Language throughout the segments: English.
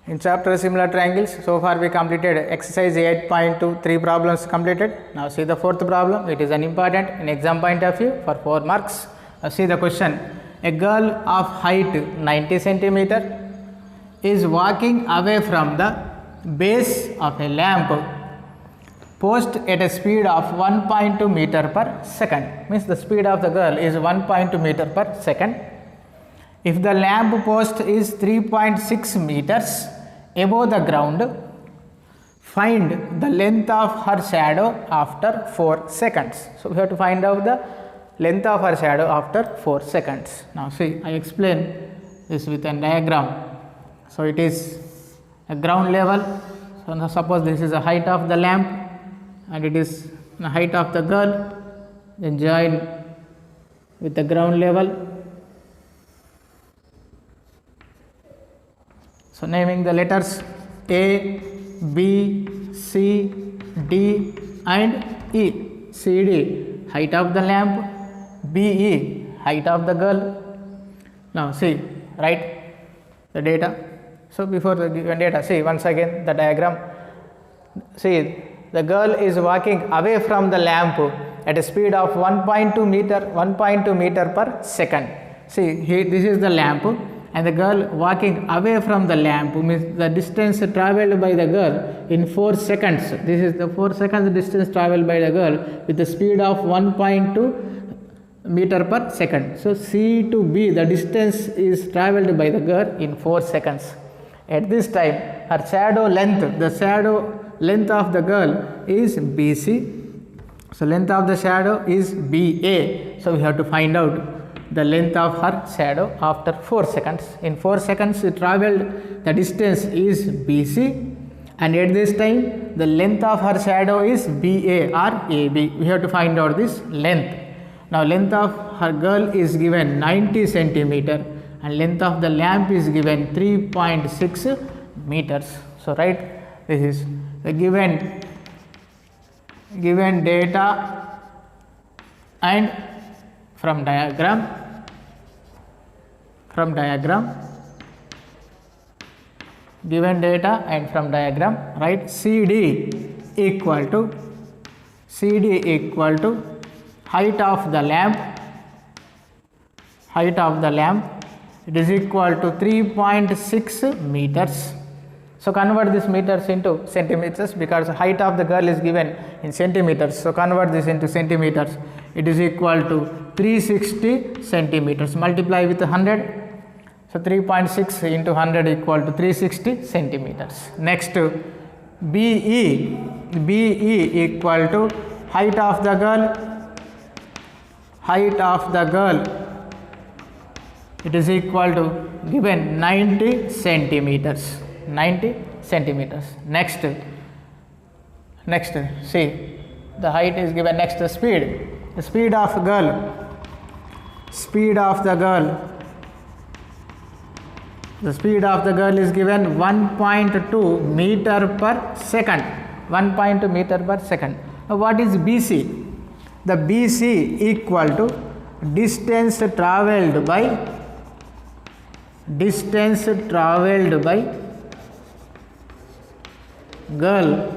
In chapter similar triangles, so far we completed exercise 8.2, 3 problems completed. Now see the fourth problem. It is an important in exam point of view for 4 marks. Now see the question. A girl of height 90 centimeter is walking away from the base of a lamp post at a speed of 1.2 meter per second. Means the speed of the girl is 1.2 meter per second. If the lamp post is 3.6 meters above the ground, find the length of her shadow after 4 seconds. So we have to find out the length of her shadow after 4 seconds. Now see, I explain this with a diagram. So it is a ground level. So now suppose this is the height of the lamp and it is the height of the girl, then join with the ground level. So naming the letters A, B, C, D and E. CD, height of the lamp, BE, height of the girl. Now see, write the data. So before the given data, see once again the diagram. See, the girl is walking away from the lamp at a speed of 1.2 meter per second. See, here this is the lamp. And the girl walking away from the lamp means the distance travelled by the girl in 4 seconds. This is the 4 seconds distance travelled by the girl with the speed of 1.2 meter per second. So C to B, the distance is travelled by the girl in 4 seconds. At this time, her shadow length, the shadow length of the girl is BC. So length of the shadow is BA. So we have to find out the length of her shadow after 4 seconds. In 4 seconds it travelled, the distance is BC, and at this time the length of her shadow is BA or AB. We have to find out this length. Now length of her girl is given 90 centimeter and length of the lamp is given 3.6 meters. So right, this is the given data and from diagram given data and from diagram write CD equal to height of the lamp, it is equal to 3.6 meters. So convert this meters into centimeters because height of the girl is given in centimeters. So convert this into centimeters. It is equal to 360 centimeters. Multiply with 100. So 3.6 into 100 equal to 360 centimeters. Next, BE equal to height of the girl. It is equal to given 90 centimeters. 90 centimeters. Next, see, the height is given. Next, the speed. The speed of the girl is given 1.2 meter per second. 1.2 meter per second. Now what is BC? The BC equal to distance travelled by girl.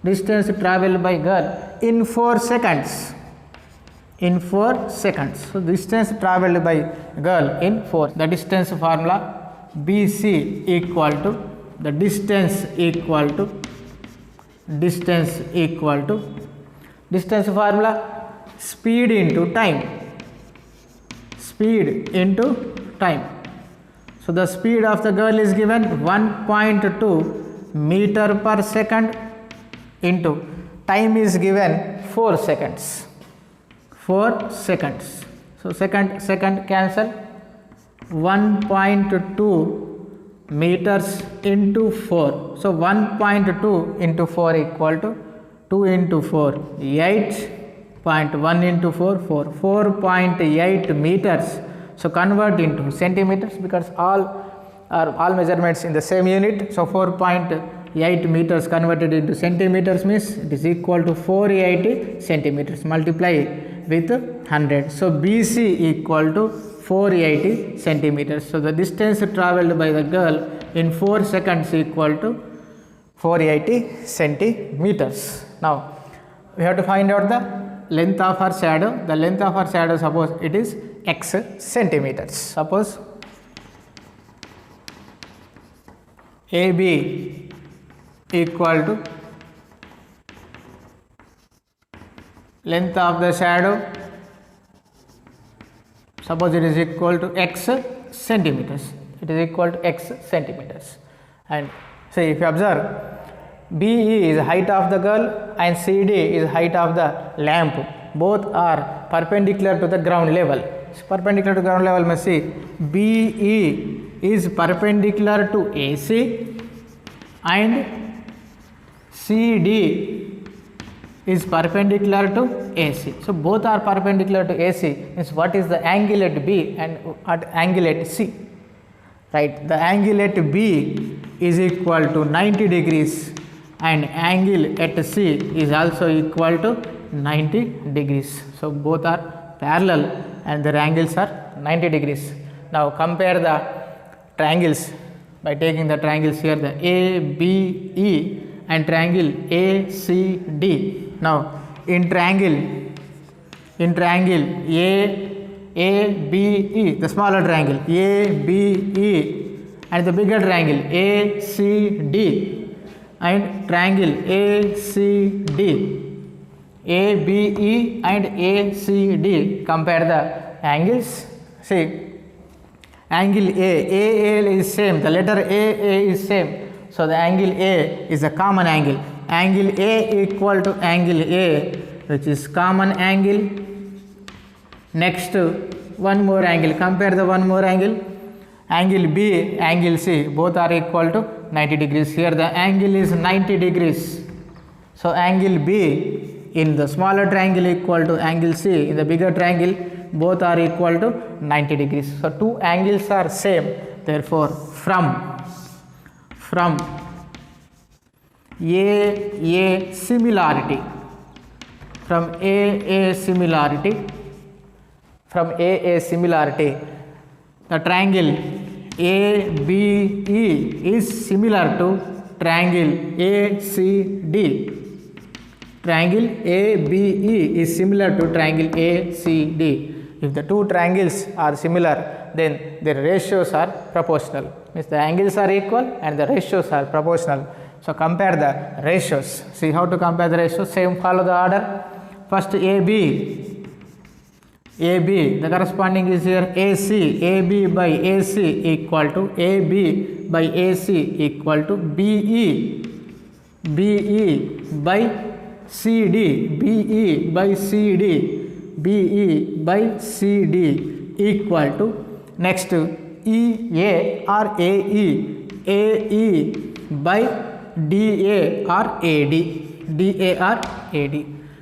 Distance travelled by girl in 4 seconds. So distance travelled by girl in 4. The distance formula BC equal to the distance formula speed into time. So the speed of the girl is given 1.2 meter per second into time is given 4 seconds. 4 seconds. So second cancel. 1.2 meters into 4. So 1.2 into 4 equal to 2 into 4 8.1 into 4 4.8 meters. So convert into centimeters because all measurements in the same unit. So 4.8 meters converted into centimeters means it is equal to 480 centimeters. Multiply with 100. So BC equal to 480 centimeters. So the distance traveled by the girl in 4 seconds equal to 480 centimeters. Now we have to find out the length of her shadow. The length of her shadow, suppose it is x centimeters. Suppose AB equal to length of the shadow, suppose it is equal to x centimeters. It is equal to x centimeters. And see, if you observe, BE is height of the girl and CD is height of the lamp. Both are perpendicular to the ground level. Perpendicular to ground level means see, BE is perpendicular to AC and CD is perpendicular to AC. So both are perpendicular to AC, means what is the angle at B and at angle at C? Right, the angle at B is equal to 90 degrees and angle at C is also equal to 90 degrees. So both are parallel and their angles are 90 degrees. Now compare the triangles by taking the triangles here, the ABE and triangle ACD. Now in triangle ABE, the smaller triangle ABE, and the bigger triangle ACD, and triangle ACD, ABE and ACD, compare the angles. See, angle AAL is same, the letter AA is same, so the angle A is a common angle. Angle A equal to angle A, which is common angle. Next, one more angle, compare the one more angle, angle B, angle C, both are equal to 90 degrees. Here the angle is 90 degrees. So angle B in the smaller triangle equal to angle C in the bigger triangle, both are equal to 90 degrees. So two angles are same. Therefore from AA similarity, from AA similarity, the triangle ABE is similar to triangle ACD. Triangle ABE is similar to triangle ACD. If the two triangles are similar, then their ratios are proportional. Means the angles are equal and the ratios are proportional. So compare the ratios. See how to compare the ratios. Same, follow the order. First AB, the corresponding is here AC. AB by AC equal to AB by AC equal to BE by CD, BE by CD equal to, next EA or AE by DA or AD.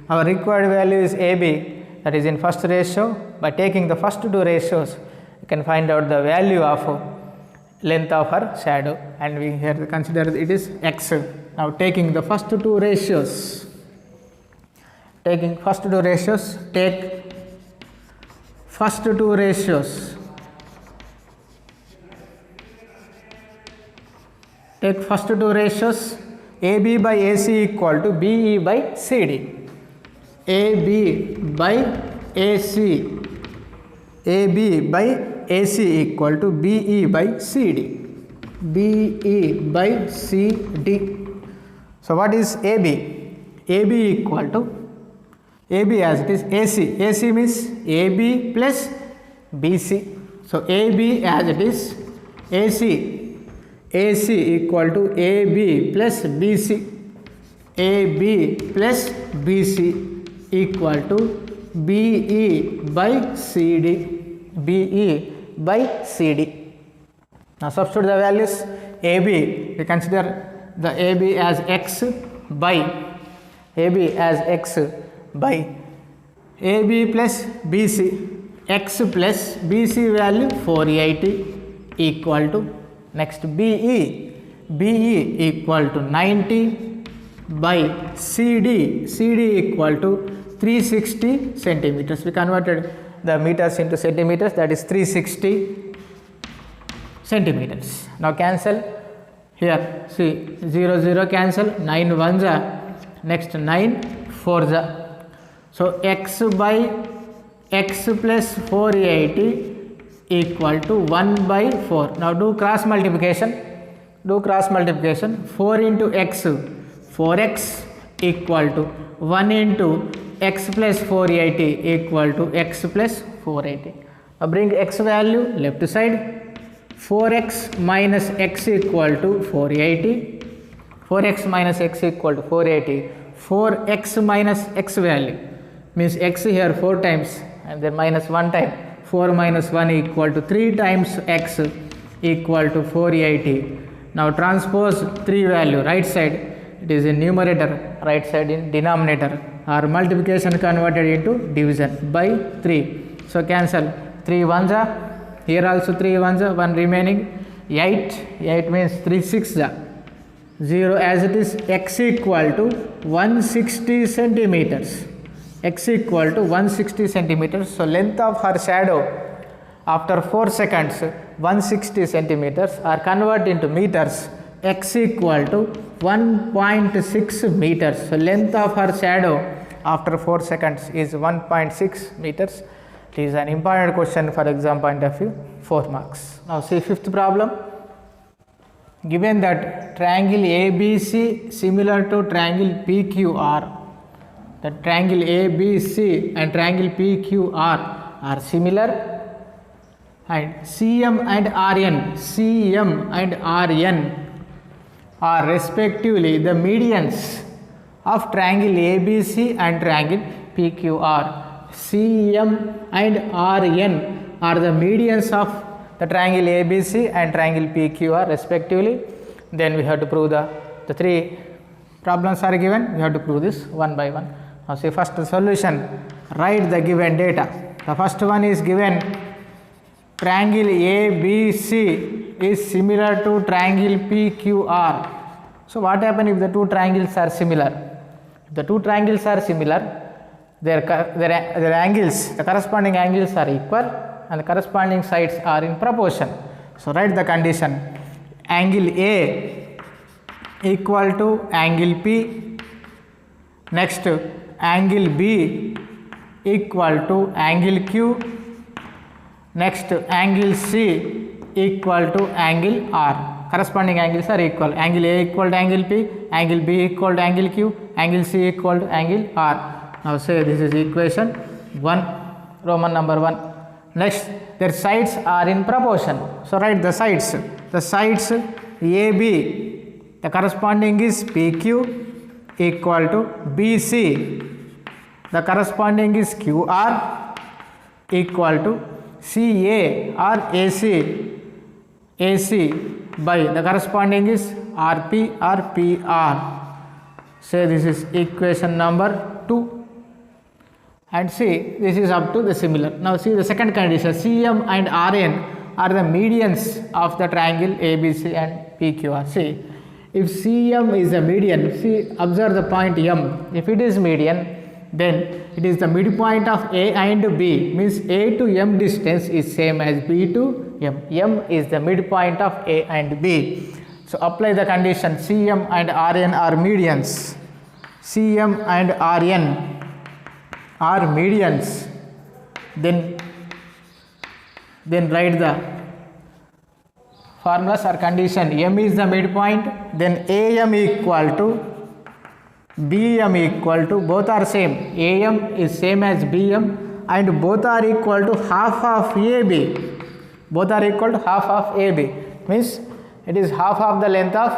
Our required value is AB, that is in first ratio. By taking the first two ratios, you can find out the value of length of her shadow, and we here consider it is x. Now taking the first two ratios, take first two ratios, AB by AC equal to BE by CD. AB by AC equal to BE by CD. So what is AB? AB equal to, AB as it is AC. AC means AB plus BC. So AB as it is AC equal to AB plus BC. AB plus BC equal to BE by CD. Now substitute the values. AB, we consider the AB as x by AB plus BC. X plus BC value 480 equal to, next BE equal to 90 by CD equal to 360 centimeters. We converted the meters into centimeters, that is 360 centimeters. Now cancel here, see 0 0 cancel, 9 ones are, next 9 fours are. So x by x plus 480 equal to 1 by 4. Now do cross multiplication. 4 into x, 4x equal to 1 into x plus 480 equal to x plus 480. Now bring x value left side. 4x minus x equal to 480. 4x minus x equal to 480. 4x minus x value means x here 4 times and then minus 1 time. 4 minus 1 equal to 3 times x equal to 480. Now transpose 3 value right side, it is in numerator, right side in denominator, or multiplication converted into division by 3. So cancel 3 ones are, here also 3 ones are, 1 remaining, 8 means 3 6 are, 0 as it is, x equal to 160 centimeters. X equal to 160 centimeters. So length of her shadow after 4 seconds 160 centimeters are converted into meters. X equal to 1.6 meters. So length of her shadow after 4 seconds is 1.6 meters. It is an important question for exam point of view, 4 marks. Now see fifth problem. Given that triangle ABC similar to triangle PQR, the triangle ABC and triangle PQR are similar, and CM and RN are respectively the medians of triangle ABC and triangle PQR. CM and RN are the medians of the triangle ABC and triangle PQR respectively. Then we have to prove the 3 problems are given, we have to prove this one by one. Now see first solution, write the given data. The first one is given triangle ABC is similar to triangle PQR. So what happens if the 2 triangles are similar? If the 2 triangles are similar, their angles, the corresponding angles are equal and the corresponding sides are in proportion. So write the condition, angle A equal to angle P, next angle B equal to angle Q, next angle C equal to angle R. Corresponding angles are equal, angle A equal to angle P, angle B equal to angle Q, angle C equal to angle R. Now say this is equation 1, Roman number 1. Next, their sides are in proportion. So write the sides. The sides AB, the corresponding is PQ equal to BC. The corresponding is QR equal to CA or AC by the corresponding is RP or PR. Say this is equation number 2. And see this is up to the similar. Now see the second condition, CM and RN are the medians of the triangle ABC and PQR. See if CM is a median, see observe the point M. If it is median, then it is the midpoint of A and B, means A to M distance is same as B to M. M is the midpoint of A and B. So apply the condition, CM and RN are medians. CM and RN are medians. Then write the formulas or condition. M is the midpoint, then AM equal to BM equal to, both are same, AM is same as BM and both are equal to half of AB. Both are equal to half of AB, means it is half of the length of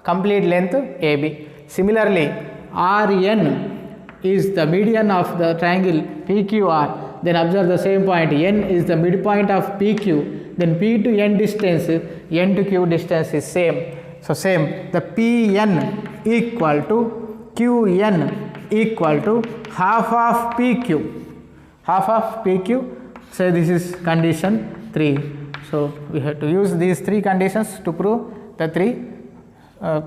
complete length AB. Similarly, RN is the median of the triangle PQR. Then observe the same point, N is the midpoint of PQ. Then P to N distance, N to Q distance is same. So same, the PN equal to QN equal to half of PQ. Half of PQ. So this is condition 3. So we have to use these 3 conditions to prove the 3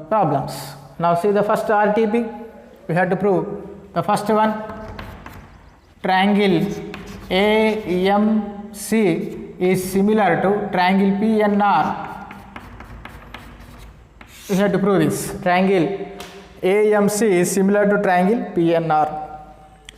problems. Now see the first RTP. We have to prove the first one, triangle AMC is similar to triangle PNR. We have to prove this. Triangle AMC is similar to triangle PNR.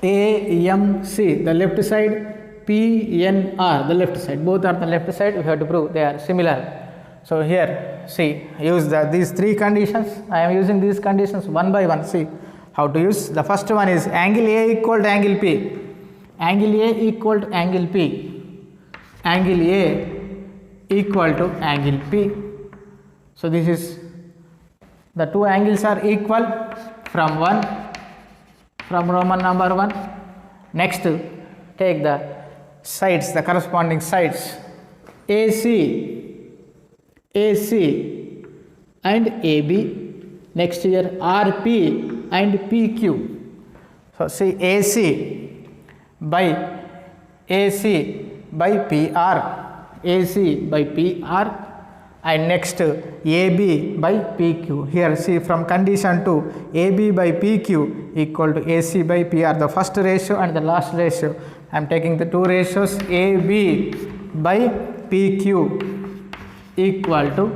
AMC, the left side, PNR, the left side. Both are the left side. We have to prove they are similar. So here, see, use these three conditions. I am using these conditions one by one. See how to use. The first one is angle A equal to angle P. Angle A equal to angle P. Angle A equal to angle P. So this is, the two angles are equal from Roman number 1. Next, take the sides, the corresponding sides, AC and AB. Next here RP and PQ. So see, AC by PR, AC by PR, and next AB by PQ. Here see, from condition 2, AB by PQ equal to AC by PR, the first ratio and the last ratio. I am taking the two ratios, AB by PQ equal to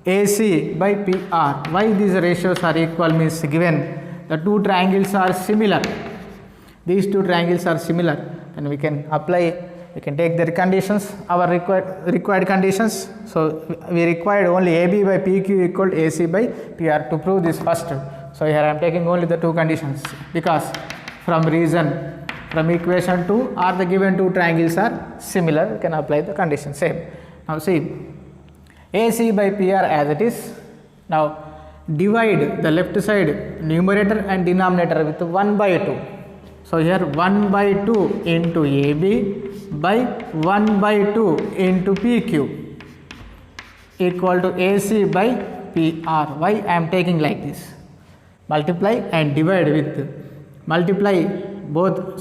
AC by PR. Why these ratios are equal means, given the two triangles are similar, these two triangles are similar, and we can apply, we can take their conditions, our required conditions. So we required only AB by PQ equal to AC by PR to prove this first. So here I am taking only the two conditions, because from equation 2 or the given two triangles are similar, we can apply the condition same. Now see, AC by PR as it is. Now divide the left side numerator and denominator with 1 by 2. So here 1 by 2 into AB by 1 by 2 into PQ equal to AC by PR. Why I am taking like this? Multiply and divide with, multiply both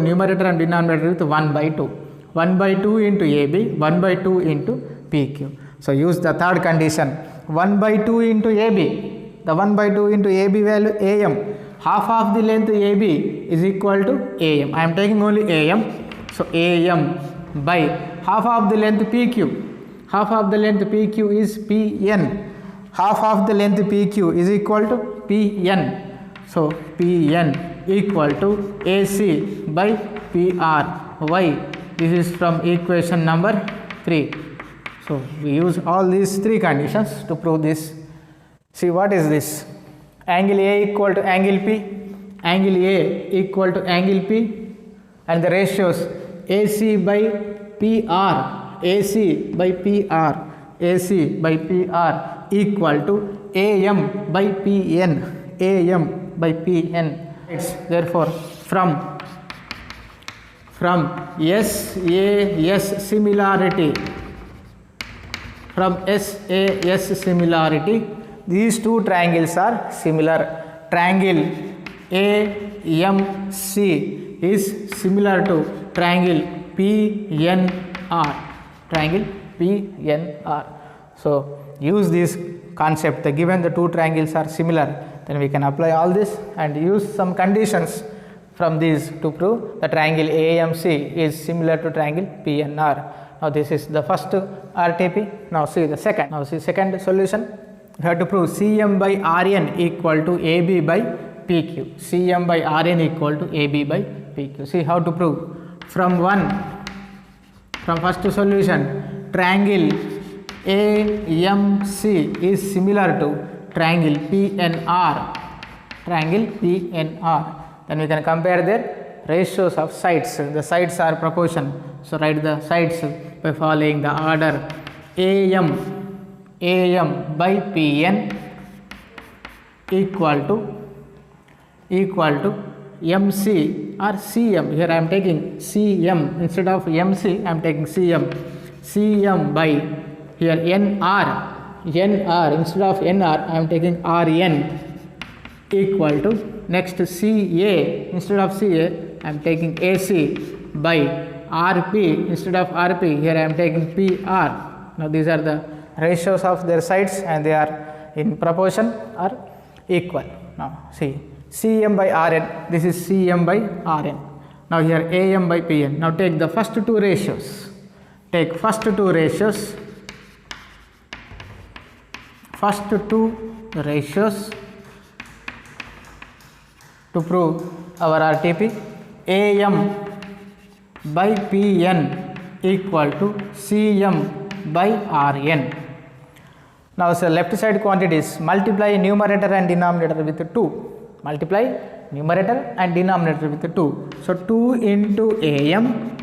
numerator and denominator with 1 by 2. 1 by 2 into AB, 1 by 2 into PQ. So use the third condition, 1 by 2 into AB. The 1 by 2 into AB value AM. Half of the length AB is equal to AM. I am taking only AM. So AM by half of the length PQ. Half of the length PQ is PN. Half of the length PQ is equal to PN. So PN equal to AC by PR. Why? This is from equation number 3. So we use all these three conditions to prove this. See, what is this? Angle A equal to angle P, angle A equal to angle P, and the ratios AC by PR, AC by PR, AC by PR equal to AM by PN, AM by PN. It's therefore from SAS similarity, from SAS similarity, these two triangles are similar. Triangle AMC is similar to triangle PNR. Triangle PNR. So use this concept. Given the two triangles are similar, then we can apply all this and use some conditions from these to prove the triangle AMC is similar to triangle PNR. Now this is the first RTP. Now see the second. Now see second solution. We have to prove CM by RN equal to AB by PQ. CM by RN equal to AB by PQ. See how to prove. From first solution, triangle AMC is similar to triangle PNR. Triangle PNR. Then we can compare their ratios of sides. The sides are proportion. So write the sides by following the order. AM by PN equal to MC or CM. Here I am taking CM instead of MC. I am taking CM. CM by here NR instead of NR. I am taking RN equal to next CA instead of CA. I am taking AC by RP instead of RP. Here I am taking PR. Now these are the ratios of their sides and they are in proportion or equal. Now see, CM by RN, this is CM by RN. Now here AM by PN. Now take the first two ratios. Take first two ratios. First two ratios to prove our RTP. AM by PN equal to CM by RN. Now so left side quantities, multiply numerator and denominator with 2. Multiply numerator and denominator with 2. So 2 into AM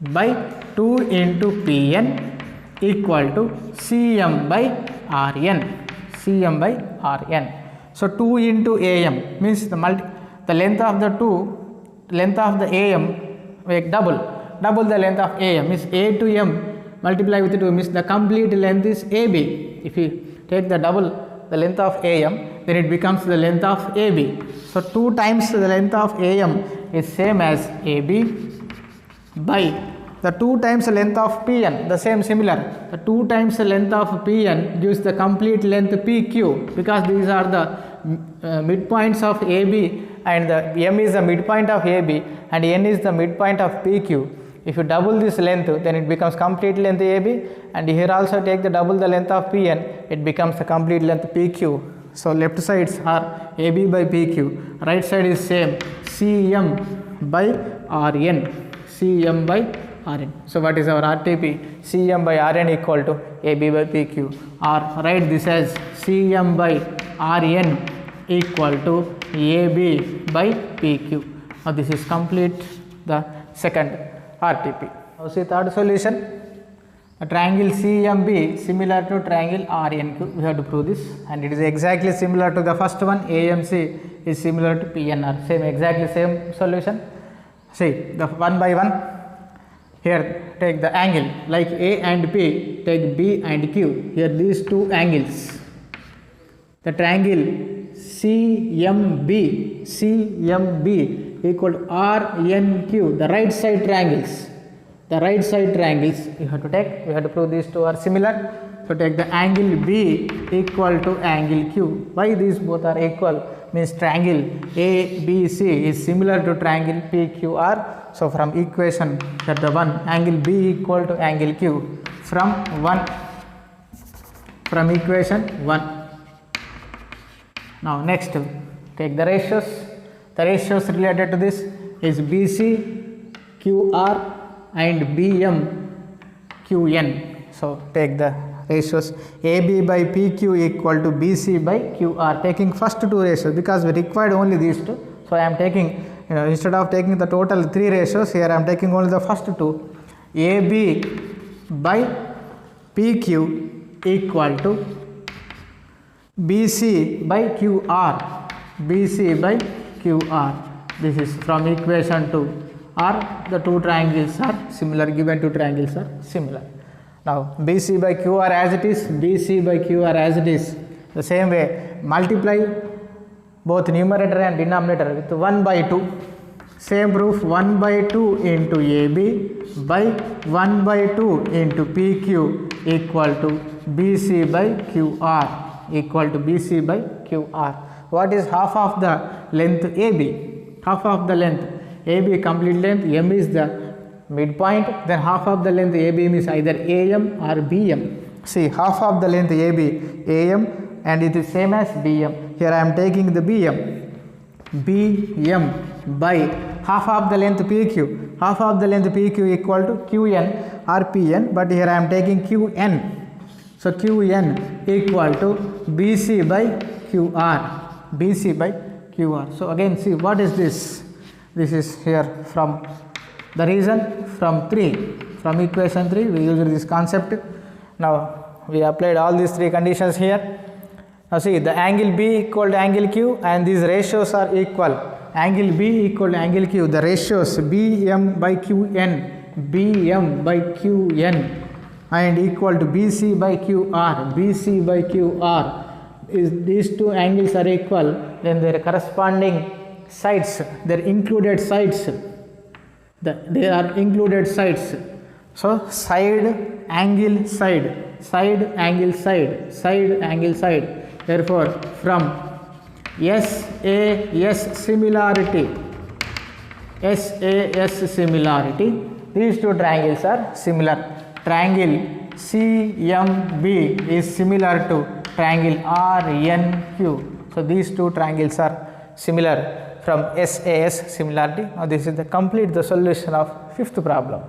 by 2 into PN equal to CM by RN. CM by RN. So 2 into AM means the length of the AM make double the length of AM means A to M multiply with 2 means the complete length is AB. If you take the double the length of AM, then it becomes the length of AB. So 2 times the length of AM is same as AB by the 2 times the length of PN, the same similar. The 2 times the length of PN gives the complete length PQ, because these are the midpoints of AB, and the M is the midpoint of AB and N is the midpoint of PQ. If you double this length, then it becomes complete length AB, and here also take the double the length of PN, it becomes the complete length PQ. So left sides are AB by PQ, right side is same CM by RN. CM by RN. So what is our RTP? CM by RN equal to AB by PQ, or write this as CM by RN equal to AB by PQ. Now this is complete the second RTP. Now see third solution. A triangle CMB similar to triangle RNQ. We have to prove this, and it is exactly similar to the first one. AMC is similar to PNR. Same, exactly same solution. See the one by one. Here take the angle like A and P, take B and Q. Here these two angles. The triangle CMB equal to RNQ, the right side triangles. The right side triangles you have to take, we have to prove these two are similar. So take the angle B equal to angle Q. Why these both are equal? Means triangle ABC is similar to triangle PQR. So from equation that the one angle B equal to angle Q from equation 1. Now next take the ratios. The ratios related to this is BC QR and BM QN. So take the ratios AB by PQ equal to BC by QR, taking first two ratios because we required only these two. So I am taking, instead of taking the total 3 ratios, here I am taking only the first two. AB by PQ equal to BC by QR. BC by QR. This is from equation 2. Or the two triangles are similar, given two triangles are similar. Now BC by QR as it is, BC by QR as it is. The same way multiply both numerator and denominator with 1 by 2. Same proof, 1 by 2 into AB by 1 by 2 into PQ equal to BC by QR, equal to BC by QR. What is half of the length AB? Half of the length AB complete length, M is the midpoint, then half of the length AB is either AM or BM. See, half of the length AB, AM, and it is same as BM. Here I am taking the BM. BM by half of the length PQ. Half of the length PQ equal to QN or PN, but here I am taking QN. So QN equal to BC by QR. BC by QR. So again see what is this? This is here from the reason from equation 3 we used this concept. Now we applied all these 3 conditions here. Now see the angle B equal to angle Q and these ratios are equal. Angle B equal to angle Q, the ratios BM by QN, BM by QN and equal to BC by QR, BC by QR. If these two angles are equal, then their corresponding sides, their included sides, they are included sides. So side angle side, side angle side, side angle side. Therefore from SAS similarity SAS similarity. These two triangles are similar. Triangle CMB is similar to triangle RNQ. So these two triangles are similar from SAS similarity. Now this is the complete the solution of fifth problem.